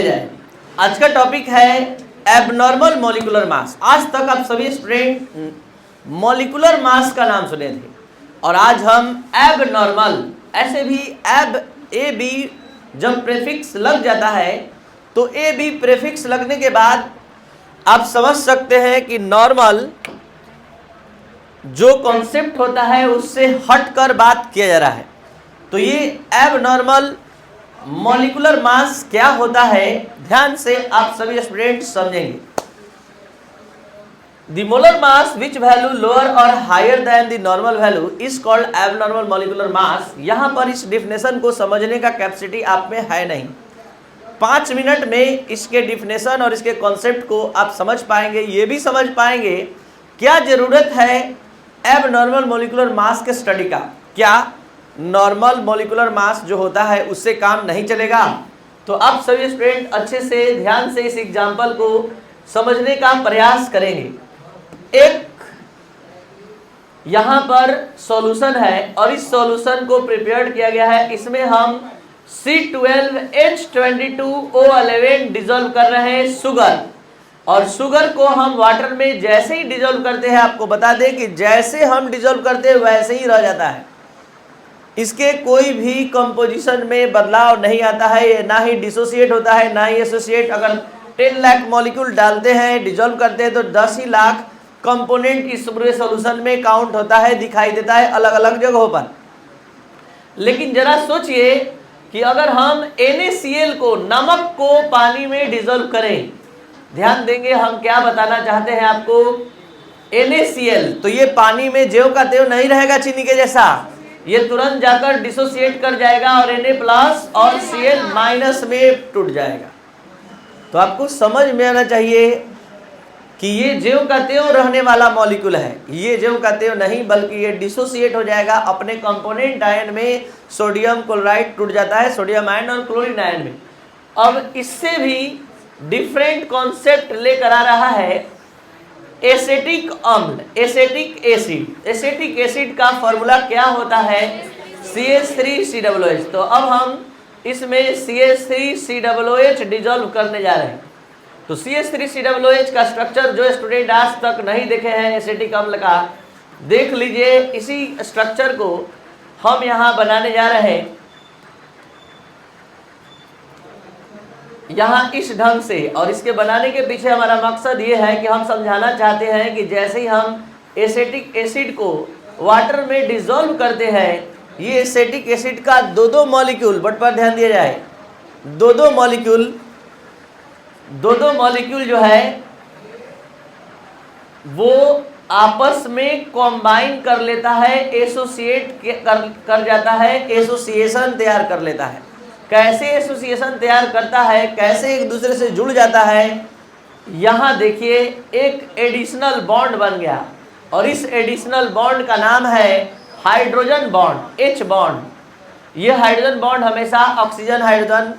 जाए। आज का टॉपिक है एबनॉर्मल मॉलिक्यूलर मास। आज तक आप सभी स्टूडेंट मॉलिक्यूलर मास का नाम सुने थे और आज हम एबनॉर्मल, ऐसे भी एब ए बी जब प्रीफिक्स लग जाता है तो ए बी प्रीफिक्स लगने के बाद आप समझ सकते हैं कि नॉर्मल जो कॉन्सेप्ट होता है उससे हटकर बात किया जा रहा है। तो ये एबनॉर्मल मॉलिक्यूलर मास क्या होता है, ध्यान से आप सभी स्टूडेंट समझेंगे। The molar mass which value lower और higher than the normal value is called abnormal molecular mass. यहां पर इस डिफिनेशन को समझने का कैपेसिटी आप में है नहीं। 5 मिनट में इसके डिफिनेशन और इसके कॉन्सेप्ट को आप समझ पाएंगे, ये भी समझ पाएंगे क्या जरूरत है एबनॉर्मल मॉलिक्यूलर मास के स्टडी का। क्या नॉर्मल मॉलिक्यूलर मास जो होता है उससे काम नहीं चलेगा? तो आप सभी स्टूडेंट अच्छे से ध्यान से इस एग्जाम्पल को समझने का प्रयास करेंगे। एक यहां पर सॉल्यूशन है और इस सॉल्यूशन को प्रिपेयर किया गया है। इसमें हम C12H22O11 डिजोल्व कर रहे हैं शुगर, और शुगर को हम वाटर में जैसे ही डिजोल्व करते हैं, आपको बता दें कि जैसे हम डिजोल्व करते हैं वैसे ही रह जाता है, इसके कोई भी कंपोजिशन में बदलाव नहीं आता है, ना ही डिसोसिएट होता है ना ही एसोसिएट। अगर 10 लाख मॉलिक्यूल डालते हैं, डिजोल्व करते हैं, तो 10 ही लाख कंपोनेंट इस पूरे सॉल्यूशन में काउंट होता है, दिखाई देता है अलग अलग जगहों पर। लेकिन जरा सोचिए कि अगर हम NaCl को, नमक को पानी में डिजोल्व करें, ध्यान देंगे हम क्या बताना चाहते हैं आपको। NaCl तो ये पानी में ज्यों का त्यों नहीं रहेगा चीनी के जैसा, ये तुरंत जाकर डिसोसिएट कर जाएगा और Na+ और Cl- में टूट जाएगा। तो आपको समझ में आना चाहिए कि ये ज्यों का त्यों रहने वाला मॉलिक्यूल है, ये ज्यों का त्यों नहीं, बल्कि ये डिसोसिएट हो जाएगा अपने कंपोनेंट आयन में। सोडियम क्लोराइड टूट जाता है सोडियम आयन और क्लोरीन आयन में। अब इससे भी डिफरेंट कॉन्सेप्ट लेकर आ रहा है एसेटिक अम्ल, एसेटिक एसिड। एसेटिक एसिड का फॉर्मूला क्या होता है? CH3COOH। तो अब हम इसमें CH3COOH डिजोल्व करने जा रहे हैं। तो CH3COOH का स्ट्रक्चर जो स्टूडेंट आज तक नहीं देखे हैं एसिटिक अम्ल का, देख लीजिए। इसी स्ट्रक्चर को हम यहाँ बनाने जा रहे हैं, यहाँ इस ढंग से। और इसके बनाने के पीछे हमारा मकसद ये है कि हम समझाना चाहते हैं कि जैसे ही हम एसिटिक एसिड को वाटर में डिसॉल्व करते हैं, ये एसिटिक एसिड का दो मॉलिक्यूल, बट पर ध्यान दिया जाए, दो मॉलिक्यूल जो है वो आपस में कॉम्बाइन कर लेता है, एसोसिएट कर जाता है, एसोसिएशन तैयार कर लेता है। कैसे एसोसिएशन तैयार करता है, कैसे एक दूसरे से जुड़ जाता है, यहाँ देखिए एक एडिशनल बॉन्ड बन गया और इस एडिशनल बॉन्ड का नाम है हाइड्रोजन बॉन्ड, H बॉन्ड। ये हाइड्रोजन बॉन्ड हमेशा oxygen hydrogen,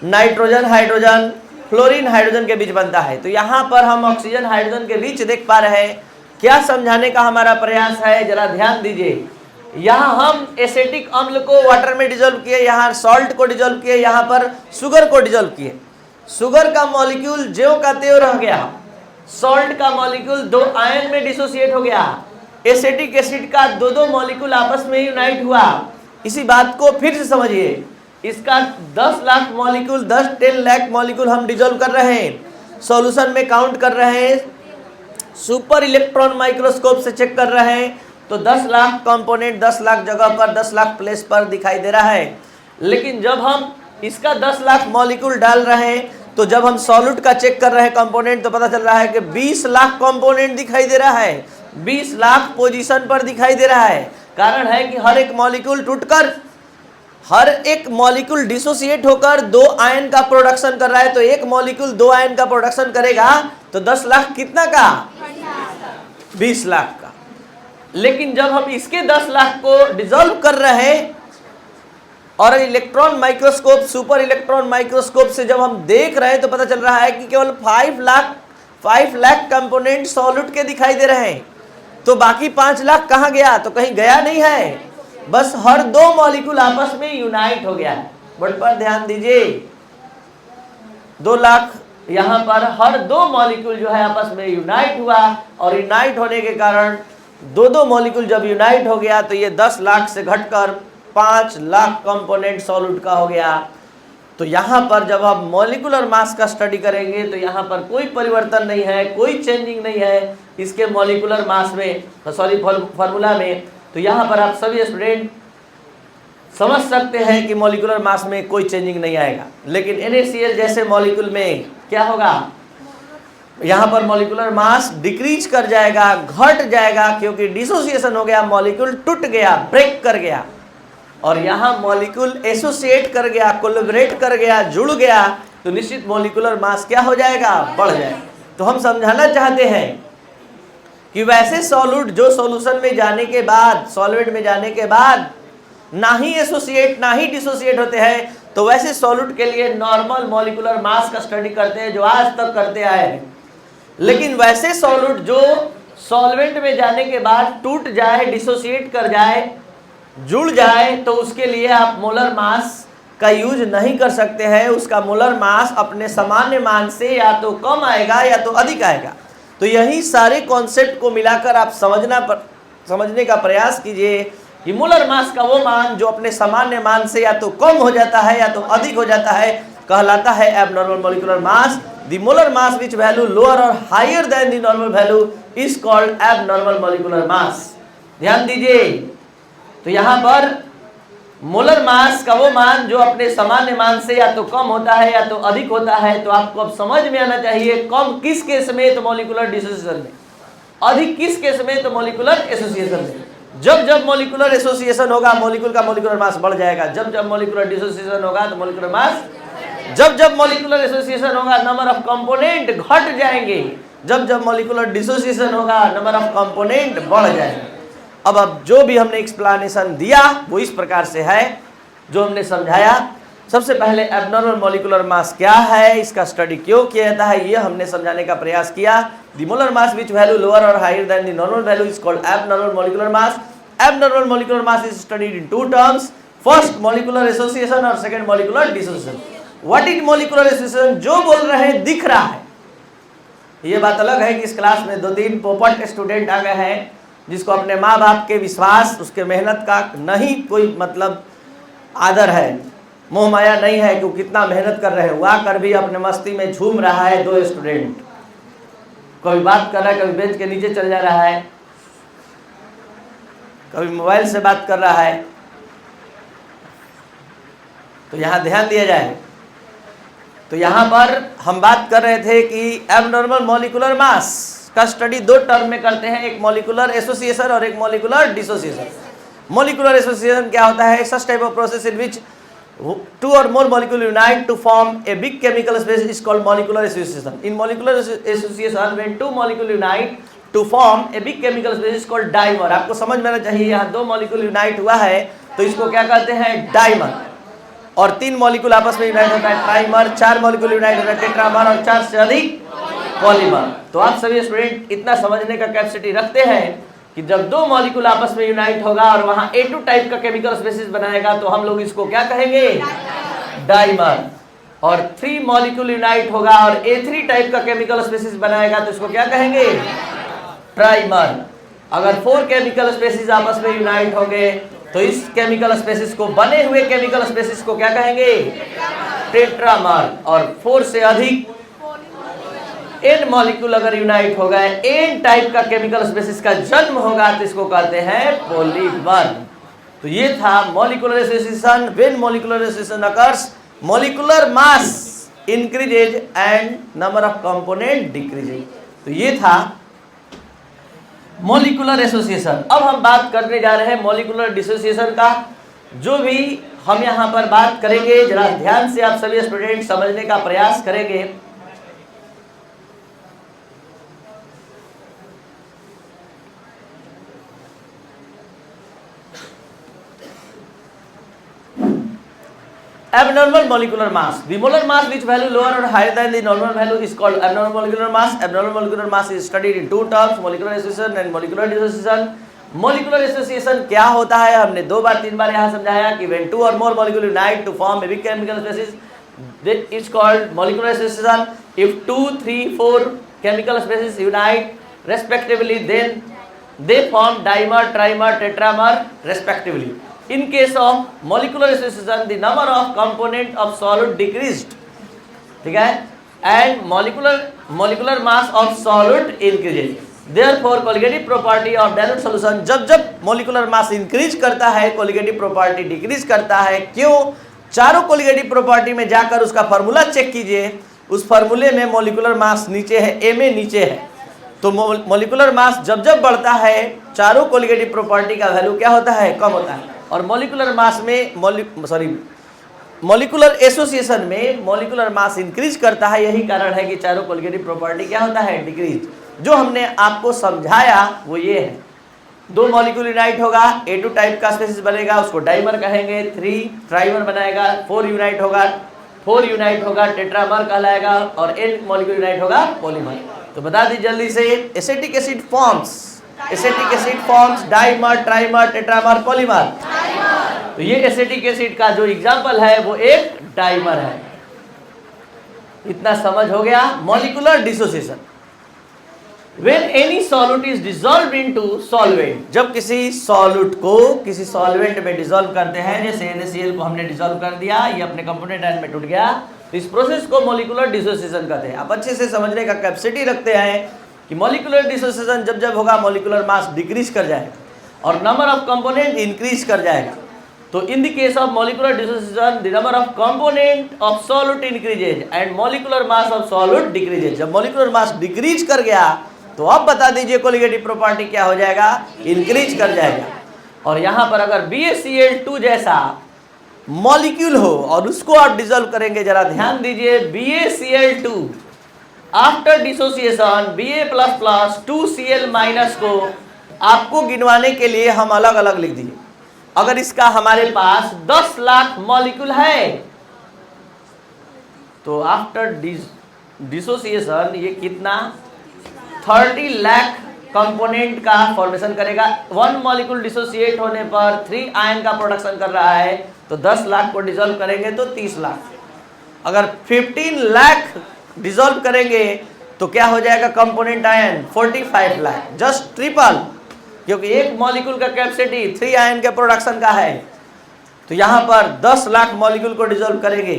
nitrogen hydrogen, fluorine hydrogen के बीच बनता है। तो यहाँ पर हम ऑक्सीजन हाइड्रोजन के बीच देख पा रहे हैं। क्या समझाने का हमारा प्रयास है, जरा ध्यान दीजिए। यहाँ हम एसिटिक अम्ल को वाटर में डिजोल्व किए, यहाँ सॉल्ट को डिजोल्व किए, यहाँ पर शुगर को डिजोल्व किए। शुगर का मॉलिक्यूल ज्यों का त्यों रह गया, सॉल्ट का मॉलिक्यूल 2 आयन में डिसोसिएट हो गया, एसिटिक एसिड का दो मॉलिक्यूल आपस में यूनाइट हुआ। इसी बात को फिर से समझिए, इसका 10 लाख मॉलिक्यूल, 10 लाख मॉलिक्यूल हम डिजोल्व कर रहे हैं, सॉल्यूशन में काउंट कर रहे हैं, सुपर इलेक्ट्रॉन माइक्रोस्कोप से चेक कर रहे हैं, तो 10 लाख कंपोनेंट 10 लाख जगह पर 10 लाख प्लेस पर दिखाई दे रहा है। लेकिन जब हम इसका 10 लाख मॉलिक्यूल डाल रहे हैं, तो जब हम सॉल्यूट का चेक कर रहे हैं कंपोनेंट, तो पता चल रहा है कि 20 लाख कंपोनेंट दिखाई दे रहा है, 20 लाख पोजीशन पर दिखाई दे रहा है। कारण है कि हर एक मॉलिक्यूल टूटकर, हर एक मॉलिक्यूल डिसोसिएट होकर 2 आयन का प्रोडक्शन कर रहा है। तो एक मॉलिक्यूल 2 आयन का प्रोडक्शन करेगा तो 10 लाख कितना का? 20 लाख का। लेकिन जब हम इसके 10 लाख को डिसॉल्व कर रहे हैं और electron microscope, super electron microscope से जब हम देख रहे हैं, तो पता चल रहा है कि केवल 5 लाख कंपोनेंट सॉल्यूट के दिखाई दे रहे हैं। तो बाकी 5 लाख कहाँ गया? तो कहीं गया नहीं है, बस हर 2 मॉलिक्यूल आपस में यूनाइट हो गया है। बट पर ध्यान दीजिए, 2 लाख यहाँ पर हर 2 मॉलिक्यूल जो है आपस में यूनाइट हुआ, और यूनाइट होने के कारण 2 मॉलिक्यूल जब यूनाइट हो गया तो ये 10 लाख से घटकर 5 लाख कंपोनेंट सॉल्यूट का हो गया। तो यहाँ पर जब आप मॉलिक्यूलर मास का स्टडी करेंगे तो यहाँ पर कोई परिवर्तन नहीं है, कोई चेंजिंग नहीं है इसके मॉलिक्यूलर मास में, सॉरी फार्मूला में। तो यहाँ पर आप सभी स्टूडेंट समझ सकते हैं कि मॉलिक्यूलर मास में कोई चेंजिंग नहीं आएगा। लेकिन NaCl जैसे मॉलिक्यूल में क्या होगा, यहाँ पर मॉलिक्यूलर मास डिक्रीज कर जाएगा, घट जाएगा, क्योंकि डिसोसिएशन हो गया, मॉलिक्यूल टूट गया, ब्रेक कर गया, और यहाँ मॉलिक्यूल एसोसिएट कर गया, कोलैबोरेट कर गया, जुड़ गया, तो निश्चित मॉलिक्यूलर मास क्या हो जाएगा, बढ़ जाएगा। तो हम समझाना चाहते हैं कि वैसे सॉल्यूट जो सॉल्यूशन में जाने के बाद, सॉल्वेंट में जाने के बाद ना ही एसोसिएट ना ही डिसोसिएट होते हैं, तो वैसे सॉल्यूट के लिए नॉर्मल मॉलिक्यूलर मास का स्टडी करते हैं जो आज तक करते आए हैं। लेकिन वैसे सॉल्यूट जो सॉल्वेंट में जाने के बाद टूट जाए, डिसोसिएट कर जाए, जुड़ जाए, तो उसके लिए आप मोलर मास का यूज नहीं कर सकते हैं। उसका मोलर मास अपने सामान्य मान से या तो कम आएगा या तो अधिक आएगा। तो यही सारे कॉन्सेप्ट को मिलाकर आप समझने का प्रयास कीजिए कि मोलर मास का वो मान जो अपने सामान्य मान से या तो कम हो जाता है या तो अधिक हो जाता है कहलाता है abnormal molecular mass. The molar mass which value lower और higher than the normal value is called abnormal molecular mass. ध्यान दीजिए, तो यहाँ पर मोलर मास का वो मान जो अपने सामान्य मान से या तो कम होता है या तो अधिक होता है। तो आपको अब समझ में आना चाहिए कम किस केस में, तो मॉलिक्यूलर डिसोसिएशन में, अधिक किस केस में, तो मॉलिक्यूलर एसोसिएशन में। जब जब मॉलिक्यूलर एसोसिएशन होगा मॉलिक्यूल का मॉलिक्यूलर मास बढ़ जाएगा, जब जब मॉलिक्यूलर डिसोसिएशन होगा तो मॉलिक्यूलर मास, जब जब मॉलिक्यूलर एसोसिएशन होगा नंबर ऑफ कंपोनेंट घट जाएंगे, जब जब मॉलिक्यूलर डिसोसिएशन होगा नंबर ऑफ कंपोनेंट बढ़ जाएंगे। अब जो भी हमने एक्सप्लेनेशन दिया वो इस प्रकार से है जो हमने समझाया। सबसे पहले एबनॉर्मल मॉलिक्यूलर मास क्या है, इसका स्टडी क्यों किया जाता है, ये हमने समझाने का प्रयास किया। The molar mass which value lower और higher than the normal value is called abnormal molecular mass. Abnormal molecular mass is studied in 2 terms, first molecular association और second molecular dissociation. What is molecular association, जो बोल रहे हैं दिख रहा है। ये बात अलग है कि इस क्लास में 2-3 पोपट स्टूडेंट आ गए हैं जिसको अपने माँ बाप के विश्वास, उसके मेहनत का नहीं कोई मतलब आदर है, मोह माया नहीं है कि वो कितना मेहनत कर रहे हैं। वहाँ कर भी अपने मस्ती में झूम रहा है 2 स्टूडेंट, कभी बात कर रहा है, कभी बेंच के नीचे चल जा रहा है, कभी मोबाइल से बात कर रहा है। तो यहाँ ध्यान दिया जाए। तो यहाँ पर हम बात कर रहे थे कि एबनॉर्मल मॉलिक्यूलर मास का स्टडी 2 टर्म में करते हैं, एक मॉलिक्यूलर एसोसिएशन और एक मॉलिक्यूलर डिसोसिएशन। मॉलिक्यूलर एसोसिएशन क्या होता है, such type of process in which 2 or more molecule unite to form a big chemical space is called molecular association. In molecular association when 2 molecule unite to form a big chemical space is called dimer. आपको समझ में आना चाहिए, यहाँ 2 molecule unite हुआ है तो इसको क्या कहते हैं, डाइमर। और 3 molecule आपस में unite होता है ट्राइमर, 4 molecule unite होता है टेट्रामर, और 4 से अधिक पॉलीमर। तो आप सभी स्टूडेंट इतना समझने का कैपेसिटी रखते हैं कि जब 2 मॉलिक्यूल आपस में यूनाइट होगा और वहां A2 टाइप का केमिकल स्पेसिस बनाएगा तो हम लोग इसको क्या कहेंगे, डाइमर। और 3 मॉलिक्यूल यूनाइट होगा और A3 टाइप का केमिकल स्पेसिस बनाएगा तो इसको क्या कहेंगे, ट्राइमर। अगर 4 केमिकल स्पेसिस आपस में यूनाइट होंगे तो इस केमिकल स्पेसिस को, बने हुए केमिकल स्पेसिस को क्या कहेंगे, टेट्रामर। और 4 से अधिक N मॉलिक्यूल अगर यूनाइट हो गए, N टाइप का केमिकल स्पेसिस का जन्म होगा तो इसको कहते हैं पॉलीमर। तो ये था molecular association. When molecular association occurs molecular mass increases and number of component decreases. तो ये था मॉलिक्यूलर एसोसिएशन। अब हम बात करने जा रहे हैं मॉलिक्यूलर डिसोसिएशन का। जो भी हम यहाँ पर बात करेंगे जरा ध्यान से आप सभी स्टूडेंट समझने का प्रयास करेंगे। Abnormal molecular mass. The molar mass which value lower or higher than the normal value is called abnormal molecular mass. Abnormal molecular mass is studied in 2 terms, molecular association and molecular dissociation. Molecular association क्या होता है, हमने 2 बार 3 बार यहाँ समझाया कि when 2 or more molecule unite to form a big chemical species, is called molecular association. If 2, 3, 4 chemical species unite respectively, then they form dimer, trimer, tetramer respectively. In case of molecular association, the number of component of solid decreased, ठीक है, and molecular mass of solid increases. Therefore colligative property of dilute solution, जब molecular mass increase करता है colligative property decrease करता है. क्यों? चारों colligative property में जाकर उसका फार्मूला चेक कीजिए, उस फार्मूले में मोलिकुलर मास नीचे है, Ma नीचे है. तो मोलिकुलर मास जब बढ़ता है चारों कोलिगेटिव प्रॉपर्टी का वैल्यू क्या होता है? कम होता है. और मोलिकुलर मास में मोलिकुलर एसोसिएशन में मोलिकुलर मास इंक्रीज करता है. यही कारण है कि चारों कोलिगेटिव प्रॉपर्टी क्या होता है? डिक्रीज. जो हमने आपको समझाया वो ये है. 2 मॉलिक्यूल यूनाइट होगा, A2 टाइप का स्पीशीज बनेगा, उसको डाइमर कहेंगे. 3 ट्राइमर बनाएगा. 4 यूनाइट होगा टेट्रामर कहलाएगा. और N मॉलिक्यूल यूनाइट होगा पॉलीमर. तो बता दी जल्दी से. Acetic acid forms dimer, trimer, tetramer, polymer. तो ये एसिटिक एसिड का जो एग्जांपल है वो एक डाइमर है. इतना समझ हो गया. Molecular dissociation. When any solute is dissolved into solvent, जब किसी सॉल्यूट को किसी सॉल्वेंट में डिसॉल्व करते हैं, जैसे NaCl को हमने डिसॉल्व कर दिया, ये अपने कंपोनेंट आयन में टूट गया, तो इस प्रोसेस को मॉलिकुलर डिसोसिएशन कहते हैं. आप अच्छे से समझने का कैपेसिटी रखते हैं कि मॉलिकुलर डिसोसिएशन जब होगा मोलिकुलर मास डिक्रीज कर जाएगा और नंबर ऑफ कंपोनेंट इंक्रीज कर जाएगा. तो in the case of molecular dissociation the number of component of solute increases and molecular mass of solute decreases. जब मॉलिकुलर मास डिक्रीज कर गया तो अब बता दीजिए कोलिगेटिव प्रॉपर्टी क्या हो जाएगा? इंक्रीज कर जाएगा. और यहां पर अगर BaCl2 जैसा मॉलिक्यूल हो और उसको आप डिसॉल्व करेंगे, जरा ध्यान दीजिए, BaCl2 after dissociation Ba++ 2Cl- को आपको गिनवाने के लिए हम अलग अलग लिख दिए. अगर इसका हमारे पास 10 लाख मॉलिक्यूल है तो आफ्टर डिसोसिएशन ये कितना 30 लाख कंपोनेंट का फॉर्मेशन करेगा. 1 मॉलिक्यूल डिसोसिएट होने पर 3 आयन का प्रोडक्शन कर रहा है, तो 10 लाख को डिसॉल्व करेंगे तो 30 लाख. अगर 15 लाख डिसॉल्व करेंगे तो क्या हो जाएगा component ion? 45 lakh. Just triple, क्योंकि एक मॉलिक्यूल का कैपेसिटी 3 आयन के प्रोडक्शन का है. तो यहाँ पर 10 लाख मॉलिक्यूल को डिसॉल्व करेंगे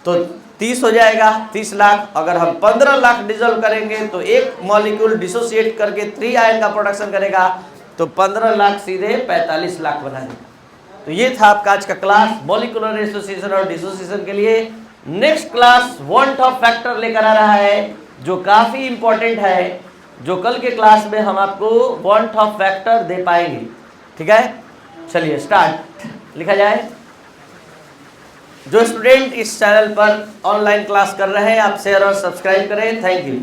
तो 30 हो जाएगा, 30 लाख. अगर हम 15 लाख डिसॉल्व करेंगे तो एक मॉलिक्यूल डिसोसिएट करके 3 आयन का प्रोडक्शन करेगा, तो 15 लाख सीधे 45 लाख बना देगा. तो ये था आपका आज का क्लास मॉलिकुलर एसोसिएशन और डिसोसिएशन के लिए. Next class one top factor लेकर आ रहा है जो काफी इंपॉर्टेंट है, जो कल के क्लास में हम आपको वन टॉप फैक्टर दे पाएंगे. ठीक है, चलिए स्टार्ट. लिखा जाए. जो स्टूडेंट इस चैनल पर ऑनलाइन क्लास कर रहे हैं आप शेयर और सब्सक्राइब करें. Thank you.